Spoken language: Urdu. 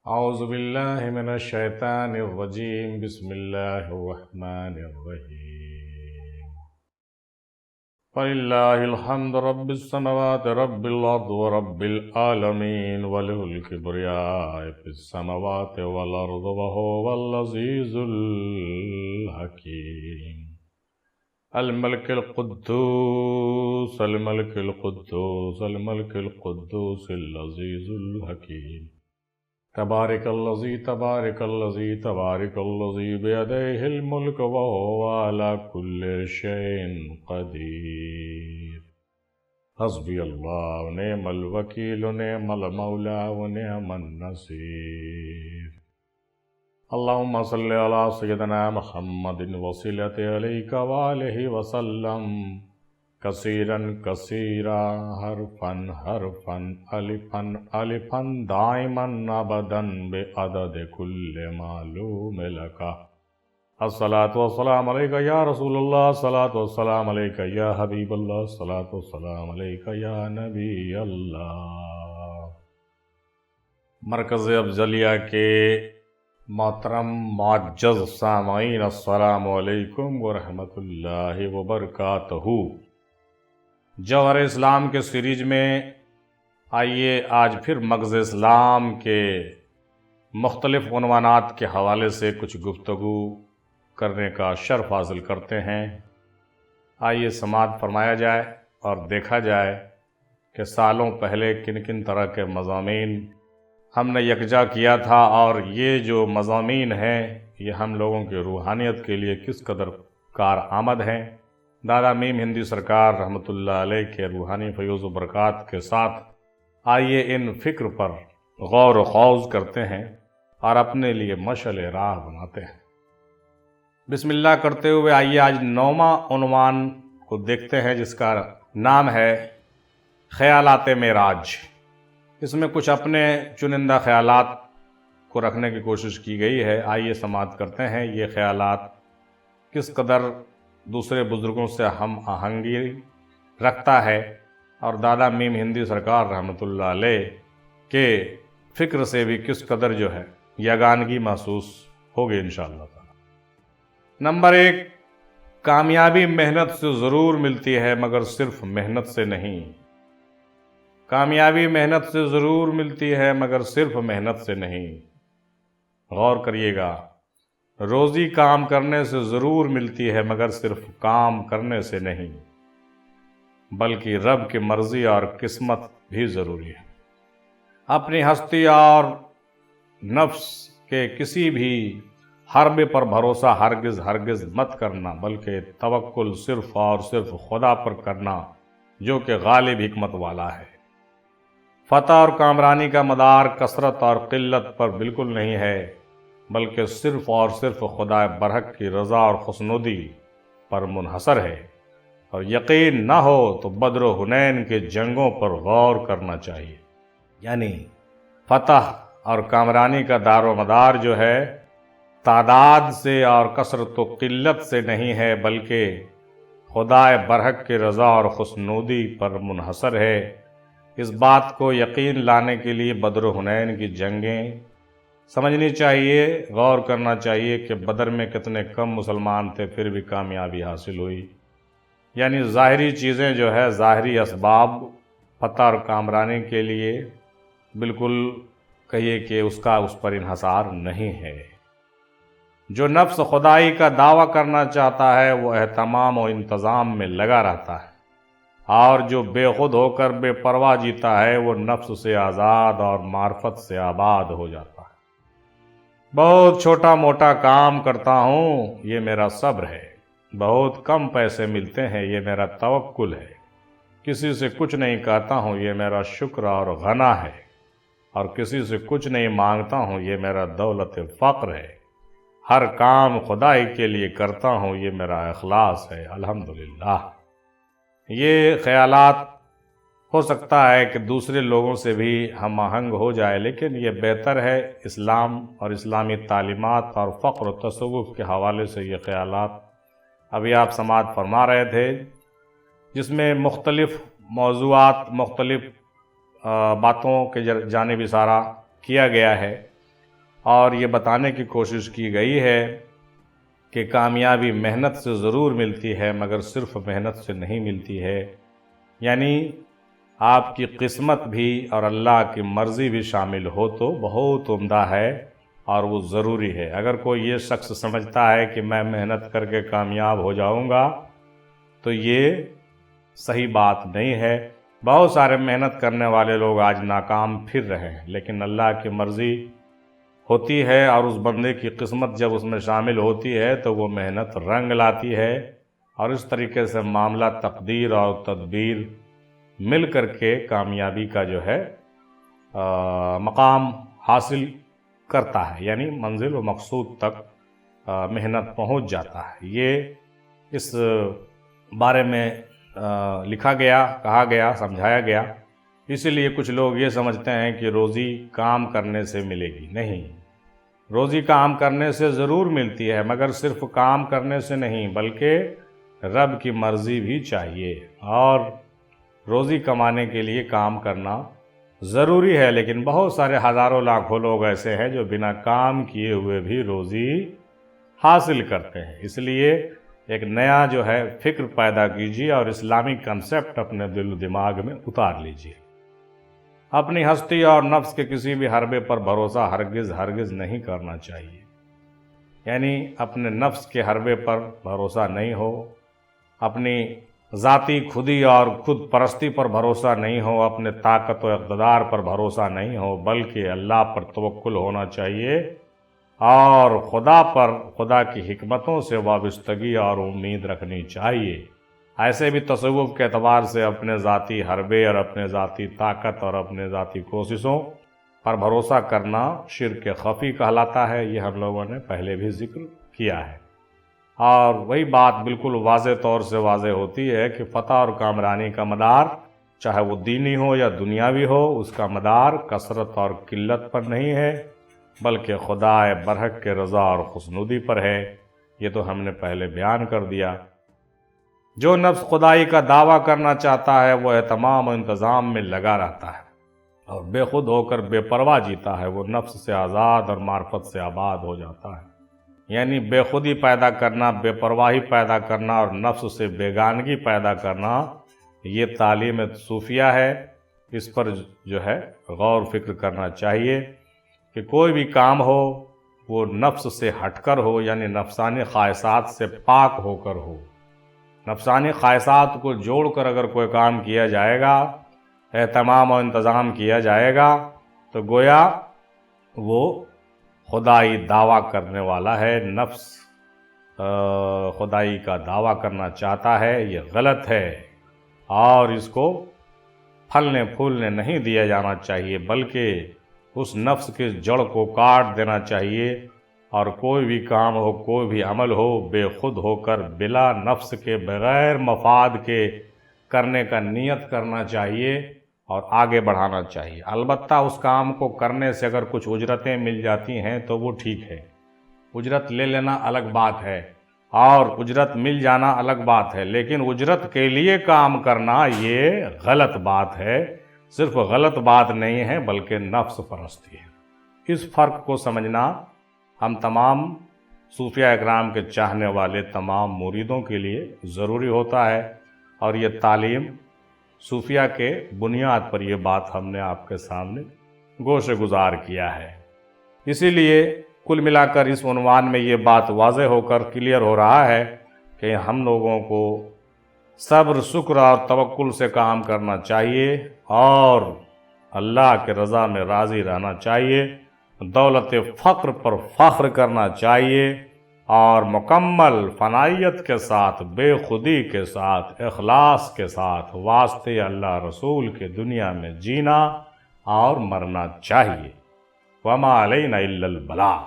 اعوذ باللہ من الشیطان الرجیم بسم اللہ الرحمن الرحیم فللہ الحمد رب السماوات رب الارض ورب العالمین وله الکبریاء فی السماوات والارض وهو العزیز الحکیم الملک القدوس الملک القدوس الملک القدوس العزیز الحکیم تبارک الذی تبارک الذی تبارک الذی بیدیہ الملک وہو علی کل شیء قدیر حسبی اللہ ونعم الوکیل ونعم المولا ونعم النصیر اللہم صلی علی سیدنا محمد وصلت علیک وآلہ وسلم کثیرا کثیرا حرفا حرفا الفا الفا دائما ابدا بعدد کل معلوم لک الصلاة والسلام علیکہ یا رسول اللہ الصلاة والسلام علیکہ یا حبیب اللہ الصلاة والسلام علیکہ یا نبی اللہ۔ مرکز افضلیہ کے محترم معزز سامعین السلام علیکم ورحمۃ اللہ وبرکاتہ۔ جوہر اسلام کے سیریز میں آئیے آج پھر مغز اسلام کے مختلف عنوانات کے حوالے سے کچھ گفتگو کرنے کا شرف حاصل کرتے ہیں۔ آئیے سماعت فرمایا جائے اور دیکھا جائے کہ سالوں پہلے کن کن طرح کے مضامین ہم نے یکجا کیا تھا، اور یہ جو مضامین ہیں یہ ہم لوگوں کی روحانیت کے لیے کس قدر کارآمد ہیں۔ دادا میم ہندی سرکار رحمۃ اللہ علیہ کے روحانی فیوز و برکات کے ساتھ آئیے ان فکر پر غور و خوض کرتے ہیں اور اپنے لیے مشعل راہ بناتے ہیں۔ بسم اللہ کرتے ہوئے آئیے آج 9واں عنوان کو دیکھتے ہیں، جس کا نام ہے خیالات معراج۔ اس میں کچھ اپنے چنندہ خیالات کو رکھنے کی کوشش کی گئی ہے۔ آئیے سماعت کرتے ہیں یہ خیالات کس قدر دوسرے بزرگوں سے ہم آہنگی رکھتا ہے، اور دادا میم ہندی سرکار رحمۃ اللہ علیہ کے فکر سے بھی کس قدر جو ہے یگانگی محسوس ہوگی انشاءاللہ تعالی۔ نمبر 1، کامیابی محنت سے ضرور ملتی ہے مگر صرف محنت سے نہیں۔ کامیابی محنت سے ضرور ملتی ہے مگر صرف محنت سے نہیں۔ غور کریے گا، روزی کام کرنے سے ضرور ملتی ہے مگر صرف کام کرنے سے نہیں، بلکہ رب کی مرضی اور قسمت بھی ضروری ہے۔ اپنی ہستی اور نفس کے کسی بھی حربے پر بھروسہ ہرگز ہرگز مت کرنا، بلکہ توکل صرف اور صرف خدا پر کرنا جو کہ غالب حکمت والا ہے۔ فتح اور کامرانی کا مدار کثرت اور قلت پر بالکل نہیں ہے، بلکہ صرف اور صرف خدا برحق کی رضا اور خوشنودی پر منحصر ہے۔ اور یقین نہ ہو تو بدر و حنین کے جنگوں پر غور کرنا چاہیے۔ یعنی فتح اور کامرانی کا دار و مدار جو ہے تعداد سے اور کثرت و قلت سے نہیں ہے، بلکہ خدا برحق کی رضا اور خوشنودی پر منحصر ہے۔ اس بات کو یقین لانے کے لیے بدر و حنین کی جنگیں سمجھنی چاہیے، غور کرنا چاہیے کہ بدر میں کتنے کم مسلمان تھے پھر بھی کامیابی حاصل ہوئی۔ یعنی ظاہری چیزیں جو ہے، ظاہری اسباب فتح اور کامرانی کے لیے بالکل کہیے کہ اس پر انحصار نہیں ہے۔ جو نفس خدائی کا دعویٰ کرنا چاہتا ہے وہ اہتمام و انتظام میں لگا رہتا ہے، اور جو بے خود ہو کر بے پرواہ جیتا ہے وہ نفس سے آزاد اور معرفت سے آباد ہو جاتا ہے۔ بہت چھوٹا موٹا کام کرتا ہوں یہ میرا صبر ہے، بہت کم پیسے ملتے ہیں یہ میرا توکل ہے، کسی سے کچھ نہیں کہتا ہوں یہ میرا شکر اور غنا ہے، اور کسی سے کچھ نہیں مانگتا ہوں یہ میرا دولت فقر ہے، ہر کام خدائی کے لیے کرتا ہوں یہ میرا اخلاص ہے، الحمدللہ۔ یہ خیالات ہو سکتا ہے کہ دوسرے لوگوں سے بھی ہم آہنگ ہو جائے، لیکن یہ بہتر ہے اسلام اور اسلامی تعلیمات اور فقر و تصوف کے حوالے سے یہ خیالات ابھی آپ سماعت فرما رہے تھے، جس میں مختلف موضوعات، مختلف باتوں کے جانب اشارہ کیا گیا ہے۔ اور یہ بتانے کی کوشش کی گئی ہے کہ کامیابی محنت سے ضرور ملتی ہے مگر صرف محنت سے نہیں ملتی ہے، یعنی آپ کی قسمت بھی اور اللہ کی مرضی بھی شامل ہو تو بہت عمدہ ہے اور وہ ضروری ہے۔ اگر کوئی یہ شخص سمجھتا ہے کہ میں محنت کر کے کامیاب ہو جاؤں گا تو یہ صحیح بات نہیں ہے۔ بہت سارے محنت کرنے والے لوگ آج ناکام پھر رہے ہیں، لیکن اللہ کی مرضی ہوتی ہے اور اس بندے کی قسمت جب اس میں شامل ہوتی ہے تو وہ محنت رنگ لاتی ہے، اور اس طریقے سے معاملہ تقدیر اور تدبیر مل کر کے کامیابی کا جو ہے مقام حاصل کرتا ہے، یعنی منزل و مقصود تک محنت پہنچ جاتا ہے۔ یہ اس بارے میں لکھا گیا، کہا گیا، سمجھایا گیا۔ اسی لیے کچھ لوگ یہ سمجھتے ہیں کہ روزی کام کرنے سے ملے گی، نہیں، روزی کام کرنے سے ضرور ملتی ہے مگر صرف کام کرنے سے نہیں، بلکہ رب کی مرضی بھی چاہیے، اور روزی کمانے کے لیے کام کرنا ضروری ہے۔ لیکن بہت سارے ہزاروں لاکھوں لوگ ایسے ہیں جو بنا کام کیے ہوئے بھی روزی حاصل کرتے ہیں۔ اس لیے ایک نیا جو ہے فکر پیدا کیجیے اور اسلامی کنسیپٹ اپنے دل و دماغ میں اتار لیجیے۔ اپنی ہستی اور نفس کے کسی بھی حربے پر بھروسہ ہرگز نہیں کرنا چاہیے، یعنی اپنے نفس کے حربے پر بھروسہ نہیں ہو، اپنی ذاتی خودی اور خود پرستی پر بھروسہ نہیں ہو، اپنے طاقت و اقتدار پر بھروسہ نہیں ہو، بلکہ اللہ پر توکل ہونا چاہیے اور خدا پر، خدا کی حکمتوں سے وابستگی اور امید رکھنی چاہیے۔ ایسے بھی تصوف کے اعتبار سے اپنے ذاتی حربے اور اپنے ذاتی طاقت اور اپنے ذاتی کوششوں پر بھروسہ کرنا شرک خفی کہلاتا ہے، یہ ہم لوگوں نے پہلے بھی ذکر کیا ہے۔ اور وہی بات بالکل واضح طور سے واضح ہوتی ہے کہ فتح اور کامرانی کا مدار، چاہے وہ دینی ہو یا دنیاوی ہو، اس کا مدار کثرت اور قلت پر نہیں ہے بلکہ خدا برحق کے رضا اور خوشنودی پر ہے۔ یہ تو ہم نے پہلے بیان کر دیا۔ جو نفس خدائی کا دعویٰ کرنا چاہتا ہے وہ اہتمام و انتظام میں لگا رہتا ہے اور بے خود ہو کر بے پرواہ جیتا ہے، وہ نفس سے آزاد اور معرفت سے آباد ہو جاتا ہے۔ یعنی بے خودی پیدا کرنا، بے پرواہی پیدا کرنا اور نفس سے بیگانگی پیدا کرنا، یہ تعلیم صوفیہ ہے۔ اس پر جو ہے غور فکر کرنا چاہیے کہ کوئی بھی کام ہو وہ نفس سے ہٹ کر ہو، یعنی نفسانی خواہشات سے پاک ہو کر ہو۔ نفسانی خواہشات کو جوڑ کر اگر کوئی کام کیا جائے گا، اہتمام و انتظام کیا جائے گا، تو گویا وہ خدائی دعویٰ کرنے والا ہے، نفس خدائی کا دعویٰ کرنا چاہتا ہے۔ یہ غلط ہے اور اس کو پھلنے پھولنے نہیں دیا جانا چاہیے، بلکہ اس نفس کے جڑ کو کاٹ دینا چاہیے، اور کوئی بھی کام ہو، کوئی بھی عمل ہو، بے خود ہو کر بلا نفس کے، بغیر مفاد کے کرنے کا نیت کرنا چاہیے اور آگے بڑھانا چاہیے۔ البتہ اس کام کو کرنے سے اگر کچھ اجرتیں مل جاتی ہیں تو وہ ٹھیک ہے، اجرت لے لینا الگ بات ہے اور اجرت مل جانا الگ بات ہے، لیکن اجرت کے لیے کام کرنا یہ غلط بات ہے۔ صرف غلط بات نہیں ہے بلکہ نفس پرستی ہے۔ اس فرق کو سمجھنا ہم تمام صوفیہ اکرام کے چاہنے والے تمام مریدوں کے لیے ضروری ہوتا ہے، اور یہ تعلیم صوفیہ کے بنیاد پر یہ بات ہم نے آپ کے سامنے گوشِ گزار کیا ہے۔ اسی لیے کل ملا کر اس عنوان میں یہ بات واضح ہو کر کلیئر ہو رہا ہے کہ ہم لوگوں کو صبر، شکر اور توکل سے کام کرنا چاہیے اور اللہ کے رضا میں راضی رہنا چاہیے، دولت فقر پر فخر کرنا چاہیے، اور مکمل فنائیت کے ساتھ، بے خودی کے ساتھ، اخلاص کے ساتھ واسطے اللہ رسول کے دنیا میں جینا اور مرنا چاہیے۔ وما علینا الا البلاغ۔